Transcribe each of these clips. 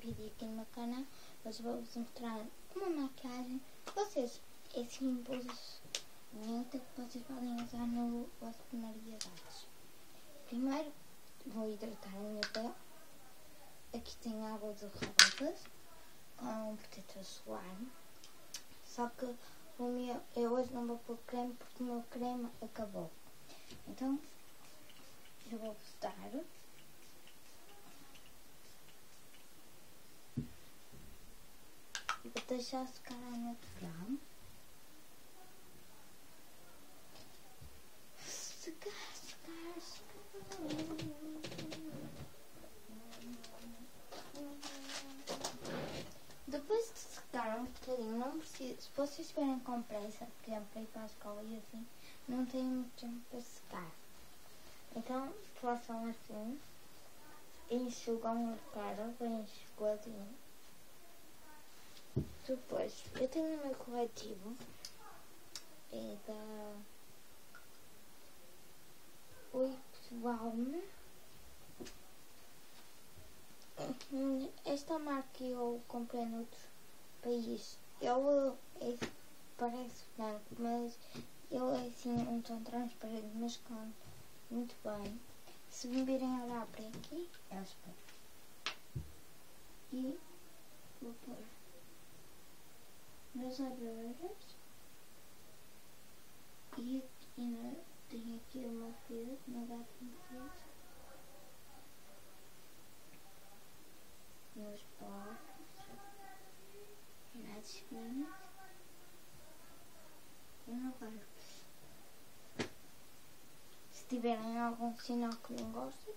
vídeo aqui no meu canal. Hoje vou-vos mostrar uma maquiagem que vocês, é simples, bonita, que vocês podem usar no vosso primeiro dia de aulas. Primeiro vou hidratar a minha pele. Aqui tem água de rosas com protetor solar. Só que eu hoje não vou pôr creme porque o meu creme acabou. Então eu vou-vos dar. Vou deixar secar natural. Secar. Depois de secar um bocadinho, não precisa, se vocês estiverem com pressa, por exemplo, para ir para a escola e assim, não têm muito tempo para secar. Então, façam assim, enxugam a cara bem enxugadinho. Depois, eu tenho o meu corretivo, é da Balm. Esta marca eu comprei noutro país. Ele parece branco, mas ele é assim um tom transparente, mas com muito bem. Se me virem olhar para aqui, é o espelho. E vou pôr nas orelhas e tenho aqui uma fila, uma gata de nos poros, nas esquinas e no corpo. Se tiverem algum sinal que não gostem,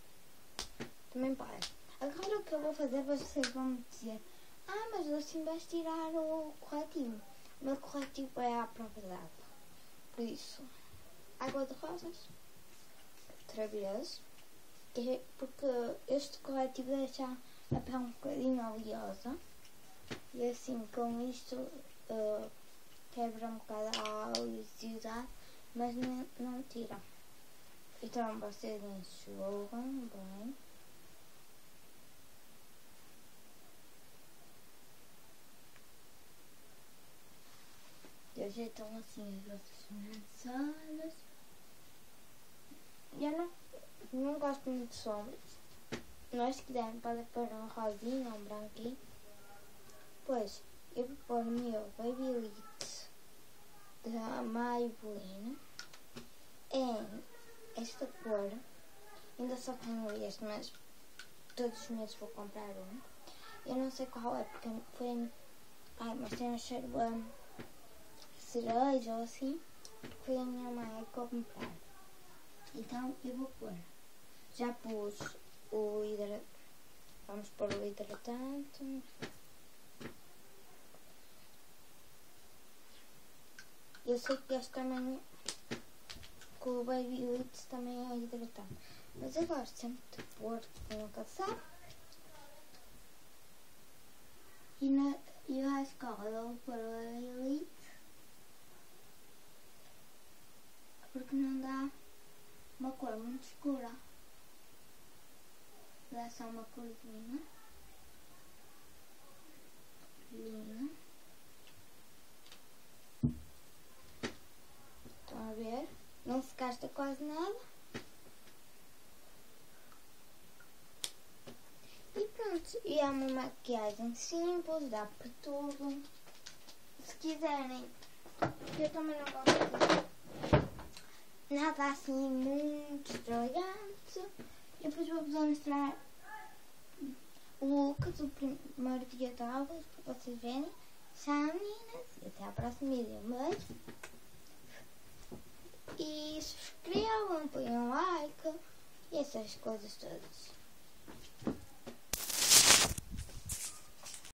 também podem. Agora o que eu vou fazer, vocês vão me dizer: ah, mas assim vais tirar o corretivo. O meu corretivo é à prova d'água. Por isso, água de rosas, outra vez, porque este corretivo deixa a pele um bocadinho oleosa e assim com isto quebra um bocado a oleosidade, mas não tira. Então vocês enxugam bem. E ajeitam assim as vossas sobrancelhas. Eu não gosto muito de sombras. Nós, se quiserem, podem pôr um rosinha ou um branquinho. Pois, eu vou pôr o meu Babyliss da Maybelline em esta cor. Ainda só tenho este, mas todos os meses vou comprar um. Eu não sei qual é, porque foi... Ai, mas tem um cheiro cereja ou assim. Foi a minha mãe a comprar. Então, eu vou pôr. Já pus o hidratante. Vamos pôr o hidratante. Eu sei que este também, que o Babyliss também é hidratante. Mas eu gosto sempre de pôr, porque nunca sabe. E à escola eu vou pôr o Babyliss, porque não dá uma cor muito escura. Dá só uma corzinha. Linda. Estão a ver? Não se gasta quase nada. E pronto. E é uma maquiagem simples, dá para tudo. Se quiserem, eu também não gosto de nada assim muito extravagante. E depois vou-vos mostrar o look do primeiro dia de aulas para vocês verem. Tchau, meninas, e até ao próximo vídeo. Beijo. E subscrevam, põem um like e essas coisas todas.